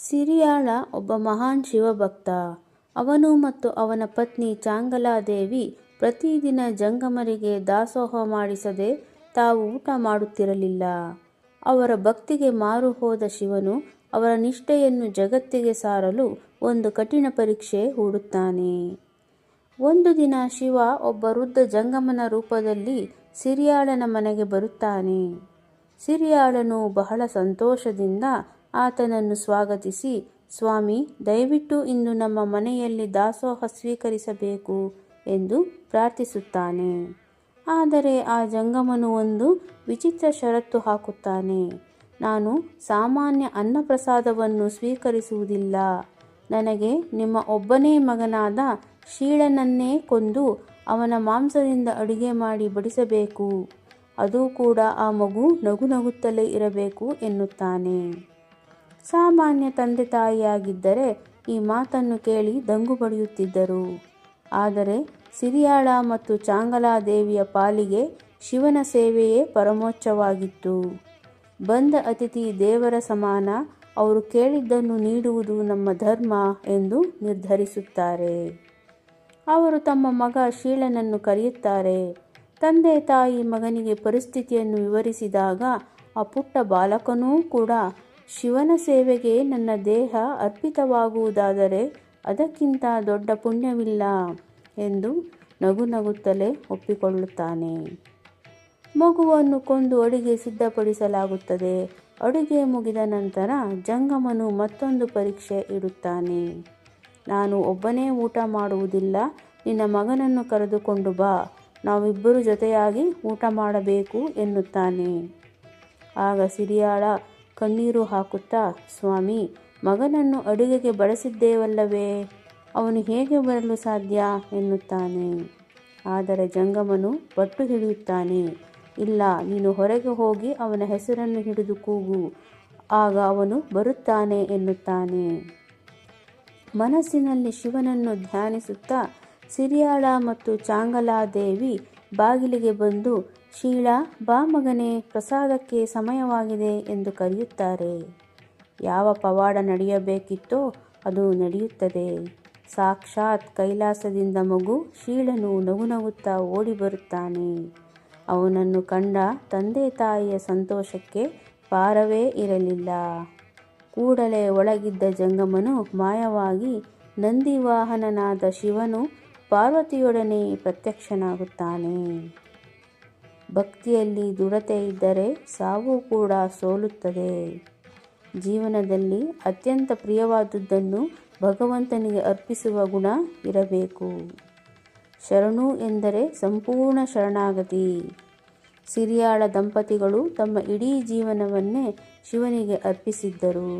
ಸಿರಿಯಾಳ ಒಬ್ಬ ಮಹಾನ್ ಶಿವಭಕ್ತ. ಅವನು ಮತ್ತು ಅವನ ಪತ್ನಿ ಚಾಂಗಲಾದೇವಿ ಪ್ರತಿದಿನ ಜಂಗಮರಿಗೆ ದಾಸೋಹ ಮಾಡಿಸದೆ ತಾವು ಊಟ ಮಾಡುತ್ತಿರಲಿಲ್ಲ. ಅವರ ಭಕ್ತಿಗೆ ಮಾರು ಹೋದ ಶಿವನು ಅವರ ನಿಷ್ಠೆಯನ್ನು ಜಗತ್ತಿಗೆ ಸಾರಲು ಒಂದು ಕಠಿಣ ಪರೀಕ್ಷೆ ಹೂಡುತ್ತಾನೆ. ಒಂದು ದಿನ ಶಿವ ಒಬ್ಬ ವೃದ್ಧ ಜಂಗಮನ ರೂಪದಲ್ಲಿ ಸಿರಿಯಾಳನ ಮನೆಗೆ ಬರುತ್ತಾನೆ. ಸಿರಿಯಾಳನು ಬಹಳ ಸಂತೋಷದಿಂದ ಆತನನ್ನು ಸ್ವಾಗತಿಸಿ, ಸ್ವಾಮಿ, ದಯವಿಟ್ಟು ಇಂದು ನಮ್ಮ ಮನೆಯಲ್ಲಿ ದಾಸೋಹ ಸ್ವೀಕರಿಸಬೇಕು ಎಂದು ಪ್ರಾರ್ಥಿಸುತ್ತಾನೆ. ಆದರೆ ಆ ಜಂಗಮನು ಒಂದು ವಿಚಿತ್ರ ಷರತ್ತು ಹಾಕುತ್ತಾನೆ. ನಾನು ಸಾಮಾನ್ಯ ಅನ್ನಪ್ರಸಾದವನ್ನು ಸ್ವೀಕರಿಸುವುದಿಲ್ಲ. ನನಗೆ ನಿಮ್ಮ ಒಬ್ಬನೇ ಮಗನಾದ ಶೀಳನನ್ನೇ ಕೊಂದು ಅವನ ಮಾಂಸದಿಂದ ಅಡುಗೆ ಮಾಡಿ ಬಡಿಸಬೇಕು. ಅದೂ ಕೂಡ ಆ ಮಗು ನಗುತ್ತಲೇ ಇರಬೇಕು ಎನ್ನುತ್ತಾನೆ. ಸಾಮಾನ್ಯ ತಂದೆ ತಾಯಿಯಾಗಿದ್ದರೆ ಈ ಮಾತನ್ನು ಕೇಳಿ ದಂಗು ಬಡಿಯುತ್ತಿದ್ದರು. ಆದರೆ ಸಿರಿಯಾಳ ಮತ್ತು ಚಾಂಗಲಾದೇವಿಯ ಪಾಲಿಗೆ ಶಿವನ ಸೇವೆಯೇ ಪರಮೋಚ್ಚವಾಗಿತ್ತು. ಬಂದ ಅತಿಥಿ ದೇವರ ಸಮಾನ, ಅವರು ಕೇಳಿದ್ದನ್ನು ನೀಡುವುದು ನಮ್ಮ ಧರ್ಮ ಎಂದು ನಿರ್ಧರಿಸುತ್ತಾರೆ. ಅವರು ತಮ್ಮ ಮಗ ಶೀಳನನ್ನು ಕರೆಯುತ್ತಾರೆ. ತಂದೆ ತಾಯಿ ಮಗನಿಗೆ ಪರಿಸ್ಥಿತಿಯನ್ನು ವಿವರಿಸಿದಾಗ ಆ ಪುಟ್ಟ ಬಾಲಕನೂ ಕೂಡ, ಶಿವನ ಸೇವೆಗೆ ನನ್ನ ದೇಹ ಅರ್ಪಿತವಾಗುವುದಾದರೆ ಅದಕ್ಕಿಂತ ದೊಡ್ಡ ಪುಣ್ಯವಿಲ್ಲ ಎಂದು ನಗುತ್ತಲೇ ಒಪ್ಪಿಕೊಳ್ಳುತ್ತಾನೆ. ಮಗುವನ್ನು ಕೊಂದು ಅಡುಗೆ ಸಿದ್ಧಪಡಿಸಲಾಗುತ್ತದೆ. ಅಡುಗೆ ಮುಗಿದ ನಂತರ ಜಂಗಮನು ಮತ್ತೊಂದು ಪರೀಕ್ಷೆ ಇಡುತ್ತಾನೆ. ನಾನು ಒಬ್ಬನೇ ಊಟ ಮಾಡುವುದಿಲ್ಲ, ನಿನ್ನ ಮಗನನ್ನು ಕರೆದುಕೊಂಡು ಬಾ, ನಾವಿಬ್ಬರು ಜೊತೆಯಾಗಿ ಊಟ ಮಾಡಬೇಕು ಎನ್ನುತ್ತಾನೆ. ಆಗ ಸಿರಿಯಾಳ ಕಣ್ಣೀರು ಹಾಕುತ್ತಾ, ಸ್ವಾಮಿ, ಮಗನನ್ನು ಅಡುಗೆಗೆ ಬಳಸಿದ್ದೇವಲ್ಲವೇ, ಅವನು ಹೇಗೆ ಬರಲು ಸಾಧ್ಯ ಎನ್ನುತ್ತಾನೆ. ಆದರೆ ಜಂಗಮನು ಪಟ್ಟು ಹಿಡಿಯುತ್ತಾನೆ. ಇಲ್ಲ, ನೀನು ಹೊರಗೆ ಹೋಗಿ ಅವನ ಹೆಸರನ್ನು ಹಿಡಿದು ಕೂಗು, ಆಗ ಅವನು ಬರುತ್ತಾನೆ ಎನ್ನುತ್ತಾನೆ. ಮನಸ್ಸಿನಲ್ಲಿ ಶಿವನನ್ನು ಧ್ಯಾನಿಸುತ್ತಾ ಸಿರಿಯಾಳ ಮತ್ತು ಚಾಂಗಲಾದೇವಿ ಬಾಗಿಲಿಗೆ ಬಂದು, ಶೀಳ, ಬಾ ಮಗನೇ, ಪ್ರಸಾದಕ್ಕೆ ಸಮಯವಾಗಿದೆ ಎಂದು ಕರೆಯುತ್ತಾರೆ. ಯಾವ ಪವಾಡ ನಡೆಯಬೇಕಿತ್ತೋ ಅದು ನಡೆಯುತ್ತದೆ. ಸಾಕ್ಷಾತ್ ಕೈಲಾಸದಿಂದ ಮಗು ಶೀಳನು ನಗುತ್ತಾ ಓಡಿ ಬರುತ್ತಾನೆ. ಅವನನ್ನು ಕಂಡ ತಂದೆ ತಾಯಿಯ ಸಂತೋಷಕ್ಕೆ ಪಾರವೇ ಇರಲಿಲ್ಲ. ಕೂಡಲೇ ಒಳಗಿದ್ದ ಜಂಗಮನು ಮಾಯವಾಗಿ ನಂದಿವಾಹನನಾದ ಶಿವನು ಪಾರ್ವತಿಯೊಡನೆ ಪ್ರತ್ಯಕ್ಷನಾಗುತ್ತಾನೆ. ಭಕ್ತಿಯಲ್ಲಿ ದೃಢತೆ ಇದ್ದರೆ ಸಾವು ಕೂಡ ಸೋಲುತ್ತದೆ. ಜೀವನದಲ್ಲಿ ಅತ್ಯಂತ ಪ್ರಿಯವಾದುದನ್ನು ಭಗವಂತನಿಗೆ ಅರ್ಪಿಸುವ ಗುಣ ಇರಬೇಕು. ಶರಣು ಎಂದರೆ ಸಂಪೂರ್ಣ ಶರಣಾಗತಿ. ಸಿರಿಯಾಳ ದಂಪತಿಗಳು ತಮ್ಮ ಇಡೀ ಜೀವನವನ್ನೇ ಶಿವನಿಗೆ ಅರ್ಪಿಸಿದ್ದರು.